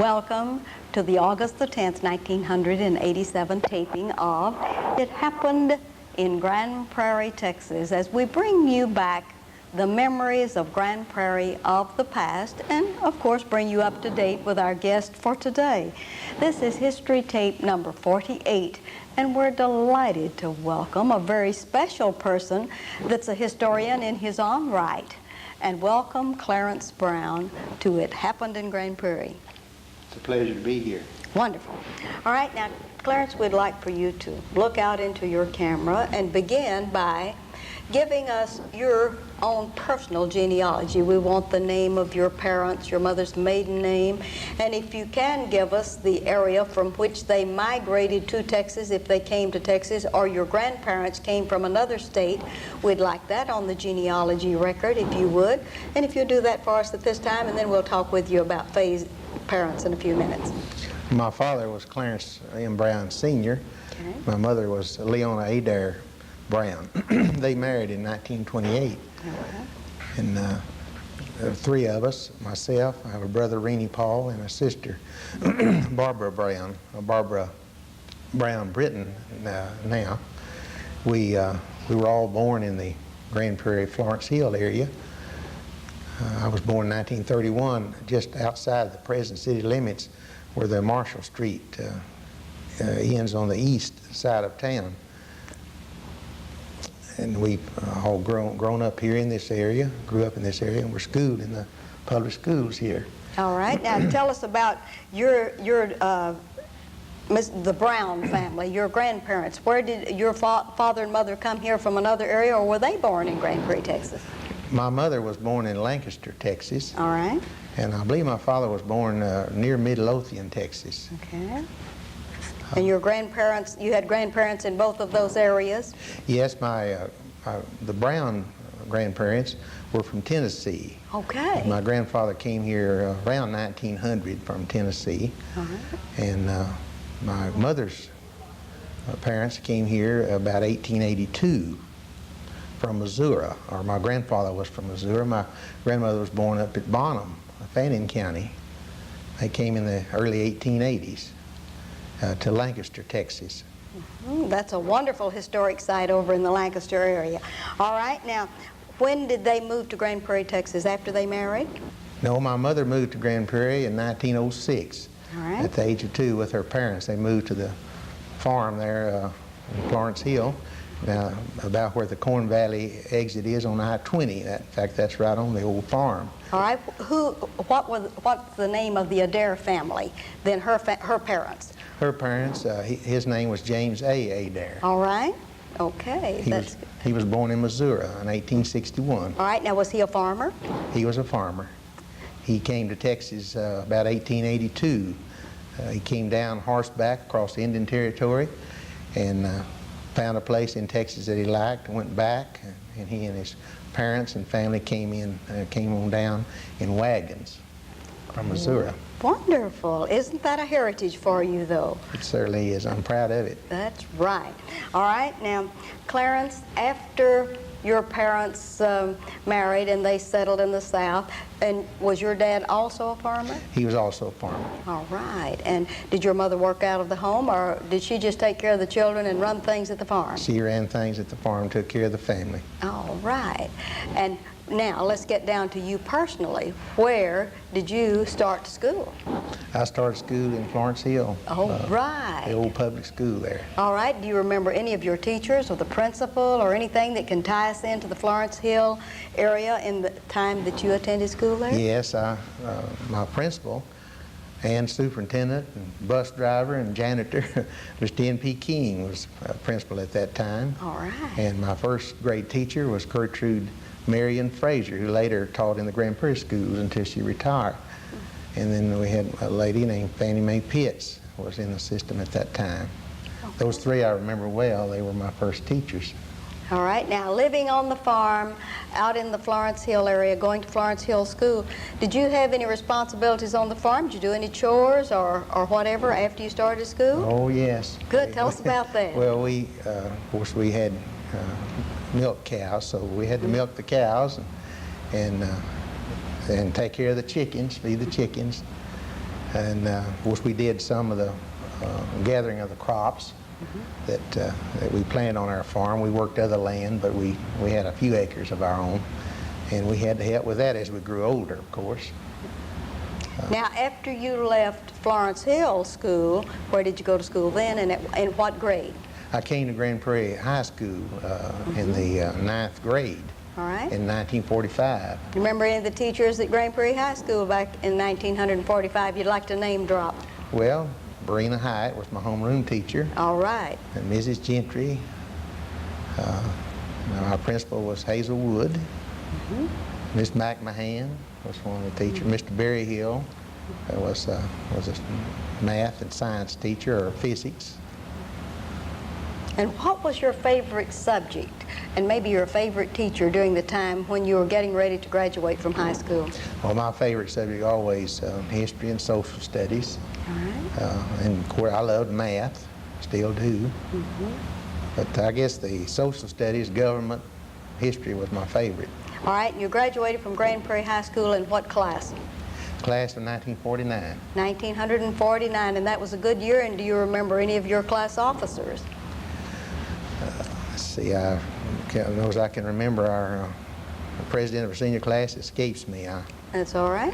Welcome to the August the 10th, 1987 taping of It Happened in Grand Prairie, Texas, as we bring you back the memories of Grand Prairie of the past and, of course, bring you up to date with our guest for today. This is History Tape number 48, and we're delighted to welcome a very special person that's a historian in his own right. And welcome Clarence Brown to It Happened in Grand Prairie. It's a pleasure to be here. Wonderful. All right, now, Clarence, we'd like for you to look out into your camera and begin by giving us your own personal genealogy. We want the name of your parents, your mother's maiden name, and if you can give us the area from which they migrated to Texas, if they came to Texas, or your grandparents came from another state, we'd like that on the genealogy record, if you would. And if you'll do that for us at this time, and then we'll talk with you about Faye's parents in a few minutes. My father was Clarence M. Brown Sr. Okay. My mother was Leona Adair Brown. They married in 1928. And there were three of us, myself, I have a brother, Rennie Paul, and a sister, Barbara Brown, Barbara Brown Britton now. We were all born in the Grand Prairie, Florence Hill area. I was born in 1931, just outside the present city limits where the Marshall Street ends on the east side of town. And we've all grown up here in this area, grew up in this area, and we're schooled in the public schools here. All right. Now tell us about the Brown family, your grandparents. Where did your father and mother come here from another area, or were they born in Grand Prairie, Texas? My mother was born in Lancaster, Texas. All right. And I believe my father was born near Midlothian, Texas. Okay. And your grandparents, you had grandparents in both of those areas? Yes, the Brown grandparents were from Tennessee. Okay. My grandfather came here around 1900 from Tennessee. All right. And my mother's parents came here about 1882 from Missouri, or my grandfather was from Missouri. My grandmother was born up at Bonham, Fannin County. They came in the early 1880s. To Lancaster, Texas. That's a wonderful historic site over in the Lancaster area. All right, now, when did they move to Grand Prairie, Texas? After they married? No, my mother moved to Grand Prairie in 1906. All right. At the age of 2 with her parents. They moved to the farm there in Florence Hill, about where the Corn Valley exit is on I-20. In fact, that's right on the old farm. All right. What's the name of the Adair family? Then her parents. Her parents, his name was James A. Adair. All right. Okay. He was born in Missouri in 1861. All right. Now, was he a farmer? He was a farmer. He came to Texas about 1882. He came down horseback across the Indian Territory and found a place in Texas that he liked, went back, and he and his parents and family came on down in wagons from Missouri. Wonderful. Isn't that a heritage for you, though? It certainly is. I'm proud of it. That's right. All right. Now, Clarence, after your parents married and they settled in the South, and was your dad also a farmer? He was also a farmer. All right. And did your mother work out of the home, or did she just take care of the children and run things at the farm? She ran things at the farm, took care of the family. All right. And now let's get down to you personally. Where did you start school? I started school in Florence Hill. All right. The old public school there. All right. Do you remember any of your teachers or the principal or anything that can tie us into the Florence Hill area in the time that you attended school there? Yes, my principal and superintendent and bus driver and janitor, Mr. N.P. King, was principal at that time. All right. And my first grade teacher was Gertrude Marion Fraser, who later taught in the Grand Prairie schools until she retired. And then we had a lady named Fannie Mae Pitts was in the system at that time. Okay. Those three I remember well. They were my first teachers. All right. Now, living on the farm out in the Florence Hill area, going to Florence Hill School, did you have any responsibilities on the farm? Did you do any chores or whatever after you started school? Oh, yes. Good. Tell us about that. Well, of course, we had milk cows, so we had to milk the cows and take care of the chickens, feed the chickens. And of course, we did some of the gathering of the crops that we planted on our farm. We worked other land, but we had a few acres of our own, and we had to help with that as we grew older, of course. Now, after you left Florence Hill School, where did you go to school then, and in what grade? I came to Grand Prairie High School in the 9th grade. All right. In 1945. You remember any of the teachers at Grand Prairie High School back in 1945 you'd like to name drop? Well, Brina Hyatt was my homeroom teacher. All right. And Mrs. Gentry. Our principal was Hazel Wood. Miss McMahon was one of the teachers. Mr. Berryhill was a math and science teacher, or physics. And what was your favorite subject, and maybe your favorite teacher during the time when you were getting ready to graduate from high school? Well, my favorite subject always history and social studies. All right. And of course, I loved math, still do. But I guess the social studies, government, history was my favorite. All right, and you graduated from Grand Prairie High School in what class? Class of 1949. 1949, and that was a good year, and do you remember any of your class officers? Let's see, as I can remember, our president of our senior class escapes me. That's all right.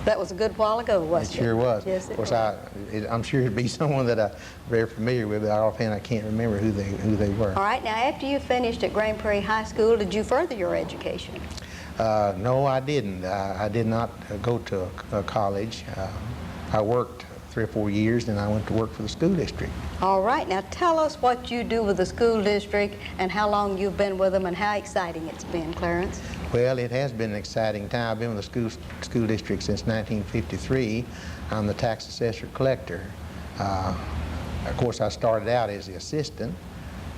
That was a good while ago, wasn't it? It sure was. Yes, of course, I'm sure it'd be someone that I'm very familiar with, but offhand I can't remember who they were. All right, now after you finished at Grand Prairie High School, did you further your education? No, I didn't. I did not go to a college. I worked 3 or 4 years, then I went to work for the school district. All right, now tell us what you do with the school district and how long you've been with them and how exciting it's been, Clarence. Well, it has been an exciting time. I've been with the school district since 1953. I'm the tax assessor collector. Of course, I started out as the assistant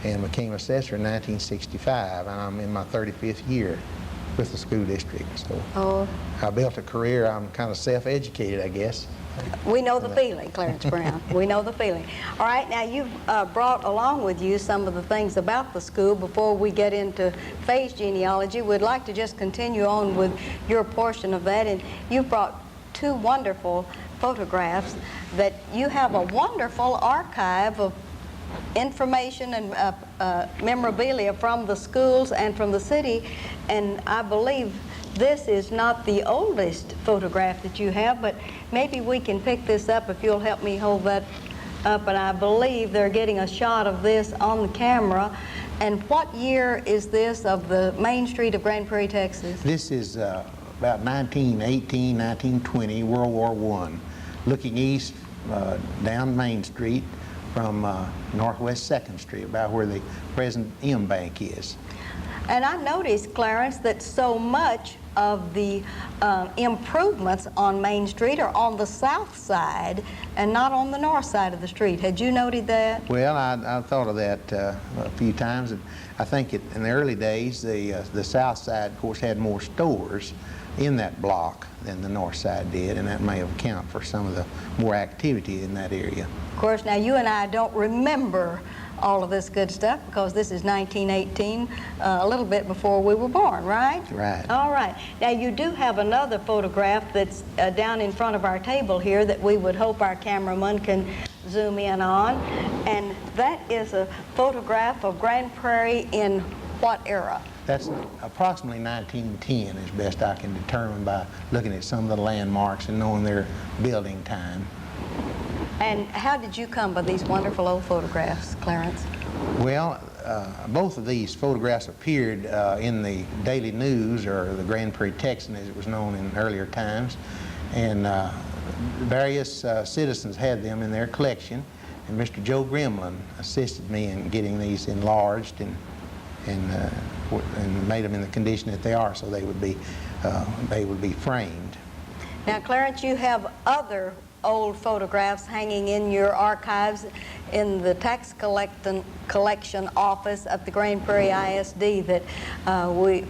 and became assessor in 1965, and I'm in my 35th year with the school district. So I built a career. I'm kind of self-educated, I guess. We know the feeling, Clarence Brown. We know the feeling. All right, now you've brought along with you some of the things about the school. Before we get into phase genealogy, we'd like to just continue on with your portion of that. And you've brought 2 wonderful photographs that you have a wonderful archive of information and memorabilia from the schools and from the city. And I believe this is not the oldest photograph that you have, but maybe we can pick this up if you'll help me hold that up. And I believe they're getting a shot of this on the camera. And what year is this of the main street of Grand Prairie, Texas? This is about 1918, 1920, World War I. Looking east down Main Street from Northwest 2nd Street, about where the present M Bank is. And I noticed, Clarence, that so much of the improvements on Main Street are on the south side and not on the north side of the street. Had you noted that? Well, I thought of that a few times. And I think in the early days, the south side, of course, had more stores in that block than the north side did, and that may have accounted for some of the more activity in that area. Of course, now you and I don't remember all of this good stuff because this is 1918, a little bit before we were born, right? Right. All right. Now you do have another photograph that's down in front of our table here that we would hope our cameraman can zoom in on, and that is a photograph of Grand Prairie in what era? That's approximately 1910, as best I can determine by looking at some of the landmarks and knowing their building time. And how did you come by these wonderful old photographs, Clarence? Well, both of these photographs appeared in the Daily News, or the Grand Prairie Texan as it was known in earlier times, and various citizens had them in their collection, and Mr. Joe Gremlin assisted me in getting these enlarged and made them in the condition that they are, so they would be framed. Now, Clarence, you have other old photographs hanging in your archives in the tax collection office of the Grand Prairie ISD that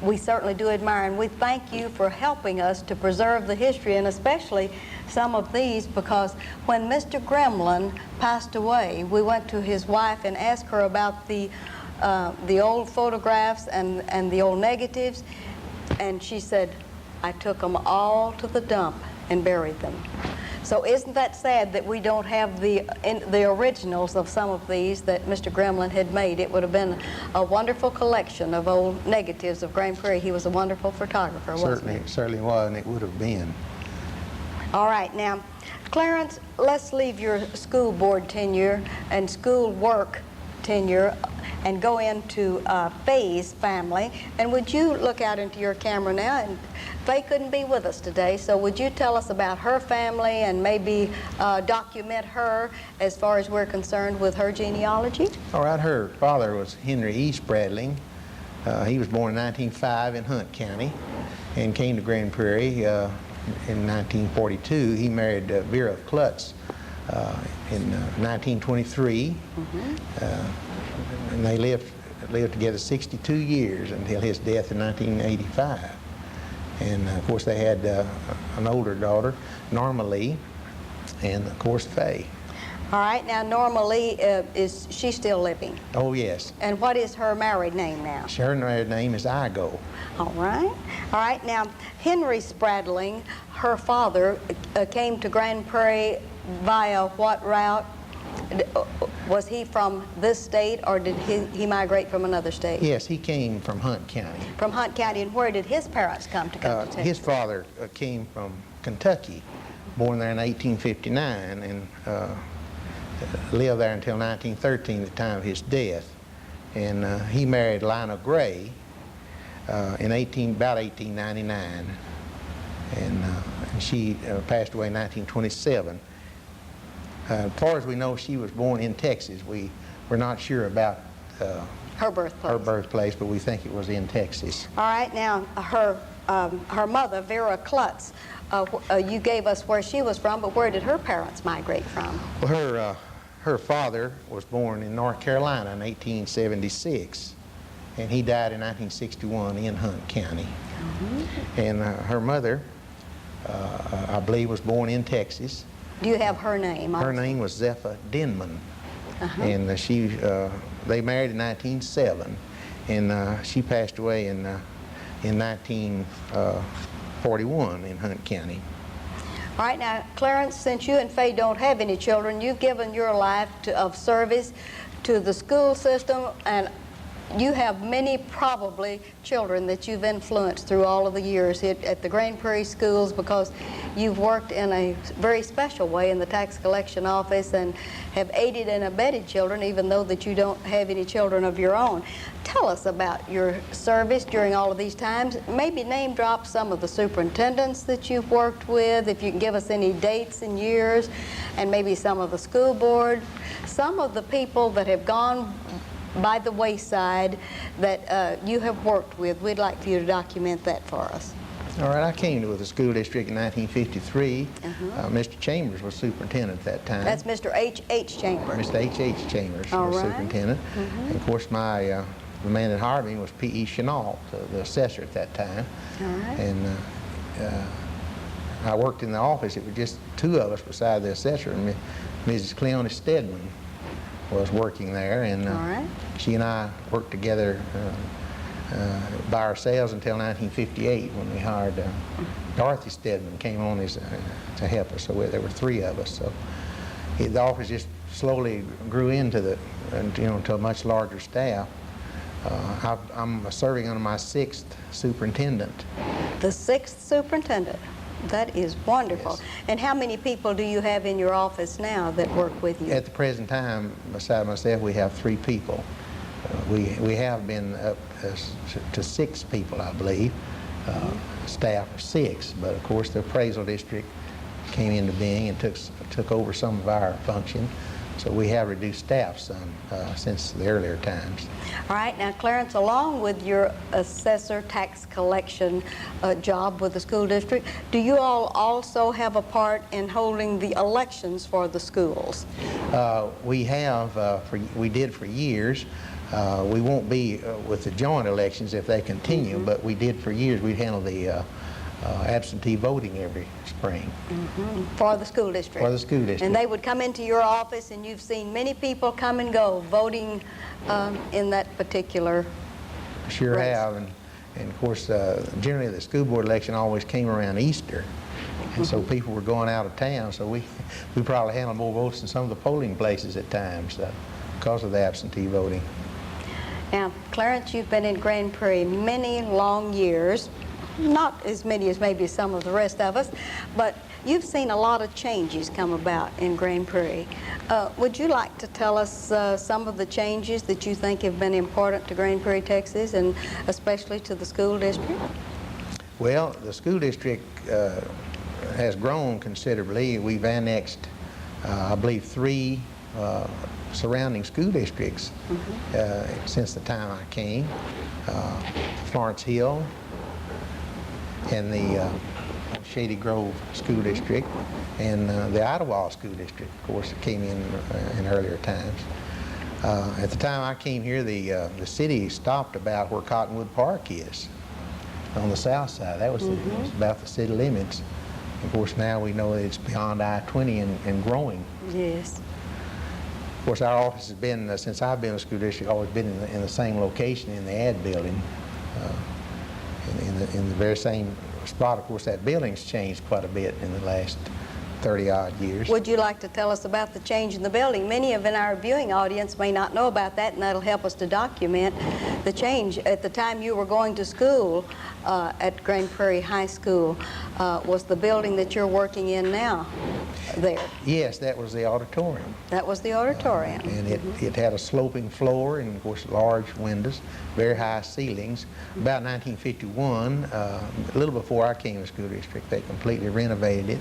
we certainly do admire, and we thank you for helping us to preserve the history, and especially some of these, because when Mr. Gremlin passed away, we went to his wife and asked her about the old photographs and the old negatives, and she said, I took them all to the dump. and buried them. So isn't that sad that we don't have the originals of some of these that Mr. Gremlin had made? It would have been a wonderful collection of old negatives of Grand Prairie. He was a wonderful photographer, wasn't he? Certainly was, and it would have been. All right, now, Clarence, let's leave your school board tenure and school work tenure and go into Faye's family. And would you look out into your camera now? And Faye couldn't be with us today, so would you tell us about her family and maybe document her as far as we're concerned with her genealogy? All right, her father was Henry E. Spradling. He was born in 1905 in Hunt County and came to Grand Prairie in 1942. He married Vera Klutz in 1923, and they lived together 62 years until his death in 1985. And of course they had an older daughter, Norma Lee, and of course Faye. All right, now Norma Lee, is she still living? Oh yes. And what is her married name now? Her married name is Igo. All right, now Henry Spradling, her father, came to Grand Prairie via what route? Was he from this state, or did he migrate from another state? Yes, he came from Hunt County. From Hunt County, and where did his parents come to Texas? His father came from Kentucky, born there in 1859, and lived there until 1913, the time of his death. And he married Lina Gray in about 1899, and she passed away in 1927. As far as we know, she was born in Texas. We're not sure about her birthplace. Her birthplace, but we think it was in Texas. All right, now her mother, Vera Klutz, you gave us where she was from, but where did her parents migrate from? Well, her father was born in North Carolina in 1876, and he died in 1961 in Hunt County. And her mother, I believe, was born in Texas. Do you have her name? Her name was Zephyr Denman, and they married in 1907, and she passed away in 1941 in Hunt County. All right, now, Clarence, since you and Faye don't have any children, you've given your life of service to the school system, and you have many, probably, children that you've influenced through all of the years at the Grand Prairie schools, because you've worked in a very special way in the tax collection office and have aided and abetted children, even though that you don't have any children of your own. Tell us about your service during all of these times. Maybe name drop some of the superintendents that you've worked with, if you can give us any dates and years, and maybe some of the school board, some of the people that have gone by the wayside that you have worked with. We'd like for you to document that for us. All right, I came to the school district in 1953. Mr. Chambers was superintendent at that time. That's Mr. H.H. Chambers. Mr. H.H. Chambers was superintendent. And of course, the man that hired me was P.E. Chenault, the assessor at that time. And I worked in the office. It was just two of us beside the assessor, and Mrs. Cleona Stedman was working there, and she and I worked together by ourselves until 1958, when we hired Dorothy Stedman came on to help us. So there were three of us. So the office just slowly grew into to a much larger staff. I'm serving under my sixth superintendent. The sixth superintendent. That is wonderful. Yes. And how many people do you have in your office now that work with you? At the present time, beside myself, we have 3 people. We have been up to 6 people, I believe. Staff of 6, but of course the appraisal district came into being and took over some of our function. So we have reduced staff some since the earlier times. All right, now Clarence, along with your assessor tax collection job with the school district, do you all also have a part in holding the elections for the schools? We have, we did for years. We won't be with the joint elections if they continue, but we did for years. We handled the absentee voting every spring. For the school district? For the school district. And they would come into your office, and you've seen many people come and go voting in that particular Sure race. have, and of course generally the school board election always came around Easter, And so people were going out of town, so we probably handled more votes than some of the polling places at times because of the absentee voting. Now, Clarence, you've been in Grand Prairie many long years, not as many as maybe some of the rest of us, but you've seen a lot of changes come about in Grand Prairie. Would you like to tell us some of the changes that you think have been important to Grand Prairie, Texas, and especially to the school district? Well, the school district has grown considerably. We've annexed, I believe, 3 surrounding school districts since the time I came. Florence Hill and the Shady Grove School District, and the Idlewild School District, of course, that came in earlier times. At the time I came here, the city stopped about where Cottonwood Park is, on the south side. That was, it was about the city limits. Of course, now we know that it's beyond I-20 and growing. Yes. Of course, our office has been, since I've been in the school district, always been in the same location in the ad building, in the very same spot. Of course, that building's changed quite a bit in the last 30-odd years. Would you like to tell us about the change in the building? Many of in our viewing audience may not know about that, and that'll help us to document the change. At the time you were going to school at Grand Prairie High School, was the building that you're working in now there? Yes, that was the auditorium. That was the auditorium. And it had a sloping floor and, of course, large windows, very high ceilings. About 1951, a little before I came to the school district, they completely renovated it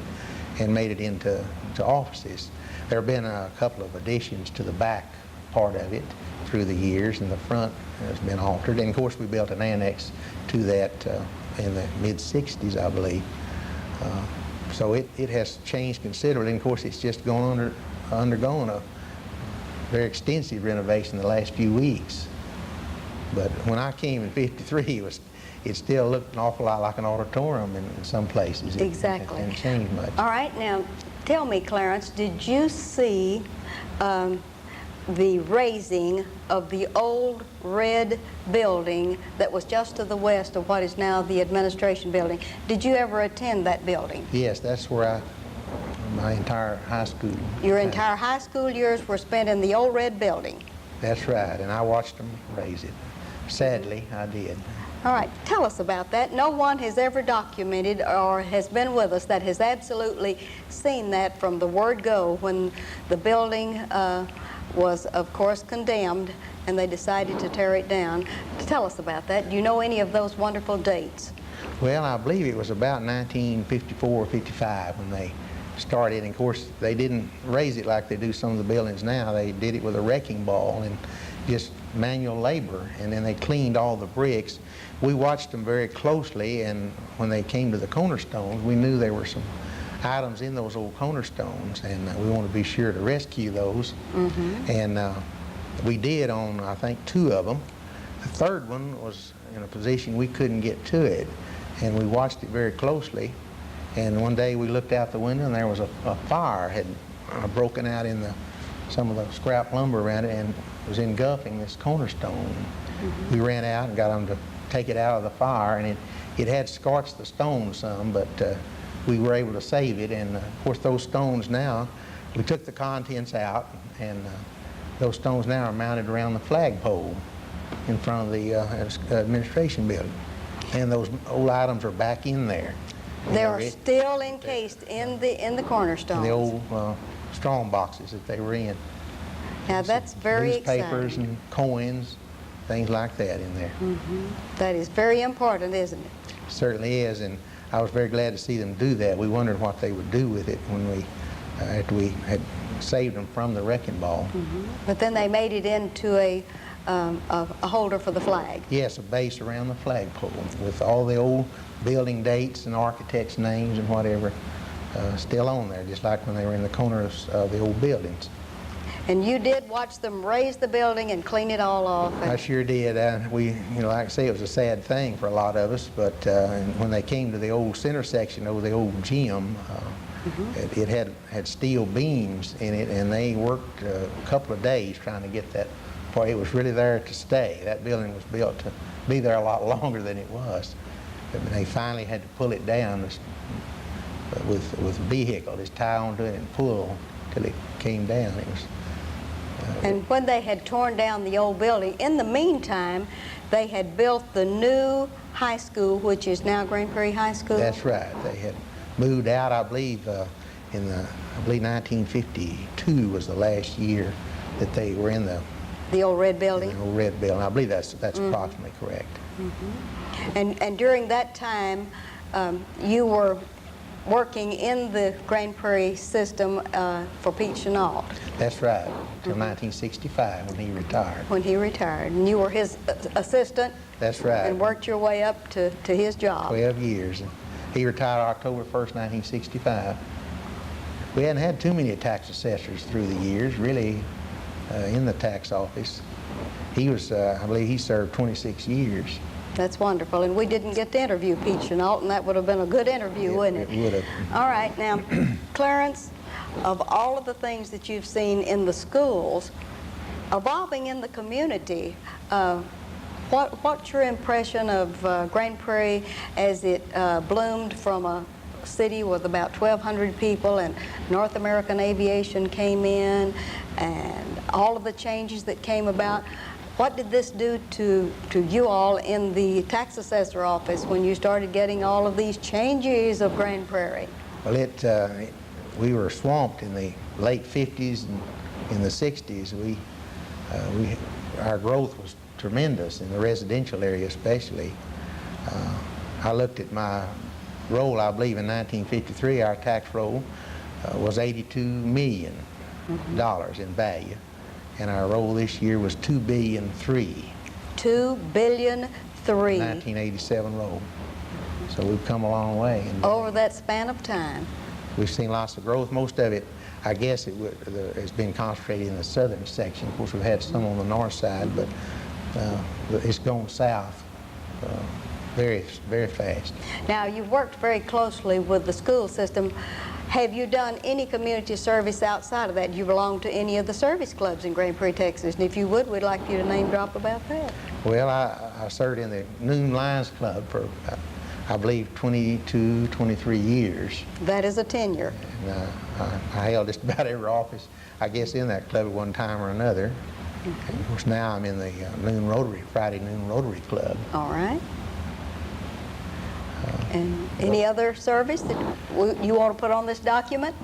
and made it into offices. There have been a couple of additions to the back part of it through the years, and the front has been altered. And of course, we built an annex to that in the mid-60s, I believe. So it has changed considerably. And of course, it's just undergone a very extensive renovation the last few weeks. But when I came in '53, it still looked an awful lot like an auditorium in some places. Exactly. It didn't change much. All right, now tell me, Clarence, did you see the raising of the old red building that was just to the west of what is now the administration building? Did you ever attend that building? Yes, that's where my entire high school. Your entire high school years were spent in the old red building? That's right, and I watched them raise it. Sadly, I did. All right, tell us about that. No one has ever documented or has been with us that has absolutely seen that from the word go when the building was, of course, condemned and they decided to tear it down. Tell us about that. Do you know any of those wonderful dates? Well, I believe it was about 1954 or 55 when they started. And of course, they didn't raise it like they do some of the buildings now. They did it with a wrecking ball and just manual labor, and then they cleaned all the bricks. We watched them very closely, and when they came to the cornerstones, we knew there were some items in those old cornerstones, and we wanted to be sure to rescue those. And we did on, I think, 2 of them. The third one was in a position we couldn't get to it, and we watched it very closely. And one day we looked out the window, and there was a fire had broken out in some of the scrap lumber around it, and was engulfing this cornerstone. We ran out and got them to take it out of the fire, and it had scorched the stone some, but we were able to save it. And of course, those stones now, we took the contents out, and those stones now are mounted around the flagpole in front of the administration building. And those old items are back in there. They are still encased in the cornerstones. In the old strong boxes that they were in. Now that's very exciting. Newspapers and coins, things like that in there. That is very important, isn't it? Certainly is, and I was very glad to see them do that. We wondered what they would do with it when after we had saved them from the wrecking ball. But then they made it into a holder for the flag. Yes, a base around the flagpole with all the old building dates and architects' names and whatever still on there, just like when they were in the corners of the old buildings. And you did watch them raise the building and clean it all off. I sure did. Like I say, it was a sad thing for a lot of us, but when they came to the old center section over the old gym, it had steel beams in it, and they worked a couple of days trying to get that part. It was really there to stay. That building was built to be there a lot longer than it was. But they finally had to pull it down with a vehicle. Just tie onto it and pull till it came down. It was. And when they had torn down the old building, in the meantime, they had built the new high school, which is now Grand Prairie High School. That's right. They had moved out, I believe, in the 1952 was the last year that they were in the old red building. The old red building. I believe that's approximately correct. And during that time, you were working in the Grand Prairie system for Pete Chenault. That's right, until 1965 when he retired. When he retired, and you were his assistant. That's right. And worked your way up to his job. 12 years. And he retired October 1st, 1965. We hadn't had too many tax assessors through the years, really, in the tax office. He was, I believe he served 26 years. That's wonderful. And we didn't get to interview Pete Chenault, and that would have been a good interview, wouldn't it? It would have. All right. Now, Clarence, of all of the things that you've seen in the schools, evolving in the community, what's your impression of Grand Prairie as it bloomed from a city with about 1,200 people, and North American aviation came in, and all of the changes that came about? What did this do to you all in the tax assessor office when you started getting all of these changes of Grand Prairie? Well, we were swamped in the late 50s and in the 60s. Our growth was tremendous in the residential area especially. I looked at my roll, I believe in 1953, our tax roll was $82 million in value. And our roll this year was $2.3 billion. $2.3 billion. 1987 roll. So we've come a long way. Over that span of time. We've seen lots of growth. Most of it, I guess, has been concentrated in the southern section. Of course, we've had some on the north side, but it's gone south very, very fast. Now, you've worked very closely with the school system. Have you done any community service outside of that? Do you belong to any of the service clubs in Grand Prairie, Texas? And if you would, we'd like you to name drop about that. Well, I served in the Noon Lions Club for, I believe, 22, 23 years. That is a tenure. And I held just about every office, I guess, in that club at one time or another. And of course, now I'm in the Friday Noon Rotary Club. All right. And any other service that you want to put on this document?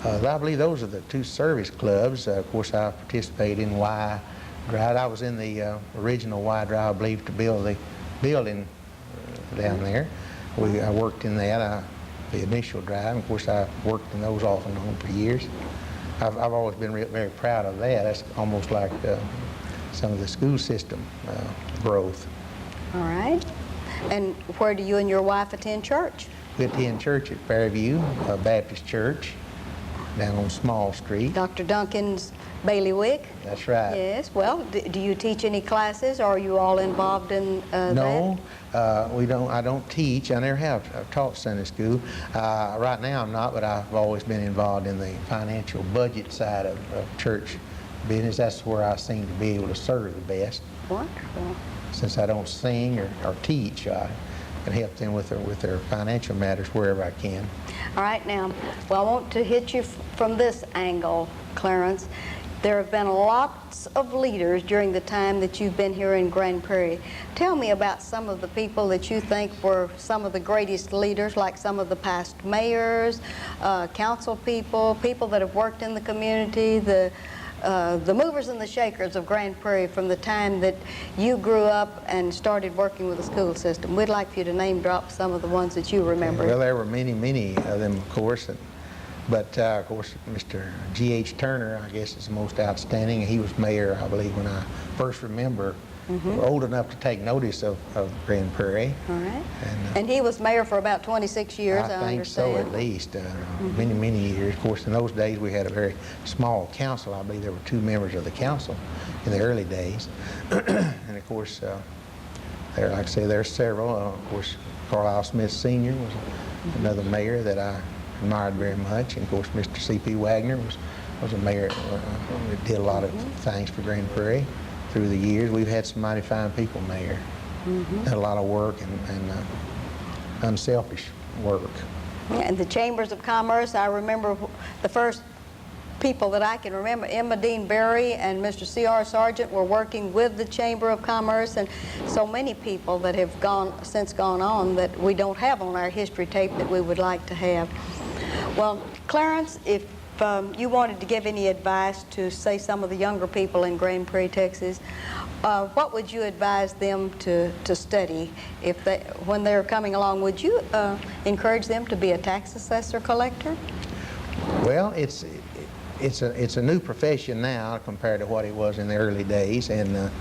I believe those are the two service clubs. Of course, I participated in Y Drive. I was in the original Y Drive, I believe, to build the building down there. I worked in that, the initial drive. Of course, I worked in those off and on for years. I've always been very proud of that. That's almost like some of the school system growth. All right. And where do you and your wife attend church? We attend church at Prairie Baptist Church down on Small Street. Dr. Duncan's bailiwick? That's right. Yes. Well, do you teach any classes, or are you all involved in No, we don't. I don't teach. I never have. I've taught Sunday school. Right now I'm not, but I've always been involved in the financial budget side of church business. That's where I seem to be able to serve the best. Wonderful. Since I don't sing or teach, I can help them with their financial matters wherever I can. All right, now, well, I want to hit you from this angle, Clarence. There have been lots of leaders during the time that you've been here in Grand Prairie. Tell me about some of the people that you think were some of the greatest leaders, like some of the past mayors, council people, people that have worked in the community, the movers and the shakers of Grand Prairie from the time that you grew up and started working with the school system. We'd like for you to name drop some of the ones that you remember. Well, there were many, many of them, of course. But, of course, Mr. G.H. Turner, I guess, is the most outstanding. He was mayor, I believe, when I first remember, old enough to take notice of Grand Prairie. All right. And he was mayor for about 26 years, I think so, at least. Many, many years. Of course, in those days, we had a very small council. I believe there were 2 members of the council in the early days. And, of course, like I say, there's several. Of course, Carlisle Smith Sr. was another mayor that I admired very much. And, of course, Mr. C.P. Wagner was a mayor that did a lot of things for Grand Prairie. Through the years, we've had some mighty fine people mayor. Had a lot of work and unselfish work. And the chambers of commerce, I remember the first people that I can remember, Emma Dean Berry and Mr. C.R. Sargent were working with the Chamber of Commerce, and so many people that have since gone on that we don't have on our history tape that we would like to have. Well, Clarence, if you wanted to give any advice to, say, some of the younger people in Grand Prairie, Texas, what would you advise them to study when they're coming along? Would you encourage them to be a tax assessor collector? Well, it's a new profession now compared to what it was in the early days, and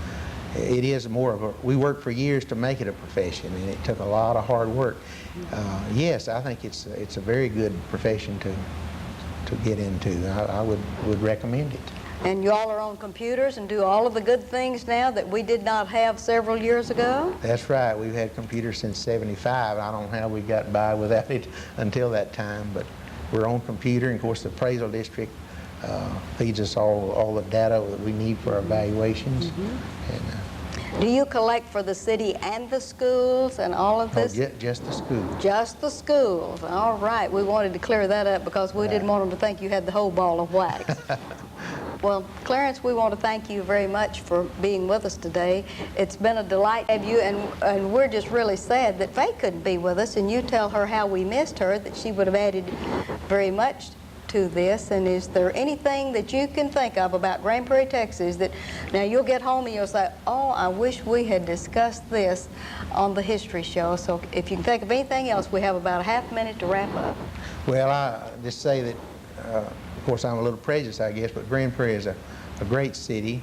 it is more of a, we worked for years to make it a profession, and it took a lot of hard work. Yes, I think it's a very good profession to get into. I would recommend it. And you all are on computers and do all of the good things now that we did not have several years ago? That's right. We've had computers since '75. I don't know how we got by without it until that time, but we're on computer, and of course the appraisal district feeds us all the data that we need for our evaluations. And, do you collect for the city and the schools and all of this? Just the schools. Just the schools. All right. We wanted to clear that up because we didn't want them to think you had the whole ball of wax. Well, Clarence, we want to thank you very much for being with us today. It's been a delight to have you, and we're just really sad that Faye couldn't be with us, and you tell her how we missed her, that she would have added very much to this. And is there anything that you can think of about Grand Prairie, Texas that now you'll get home and you'll say, oh, I wish we had discussed this on the history show? So if you can think of anything else, we have about a half minute to wrap up. Well, I just say that of course I'm a little prejudiced, I guess, but Grand Prairie is a great city,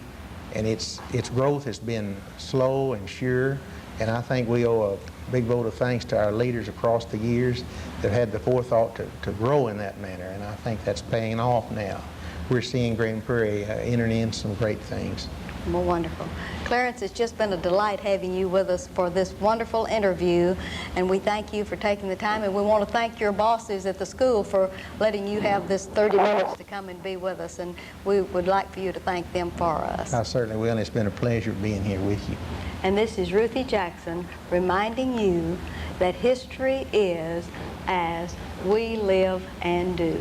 and its growth has been slow and sure, and I think we owe a big vote of thanks to our leaders across the years that had the forethought to grow in that manner, and I think that's paying off now. We're seeing Grand Prairie entering in some great things. Well, wonderful. Clarence, it's just been a delight having you with us for this wonderful interview, and we thank you for taking the time, and we want to thank your bosses at the school for letting you have this 30 minutes to come and be with us, and we would like for you to thank them for us. I certainly will, and it's been a pleasure being here with you. And this is Ruthie Jackson reminding you that history is as we live and do.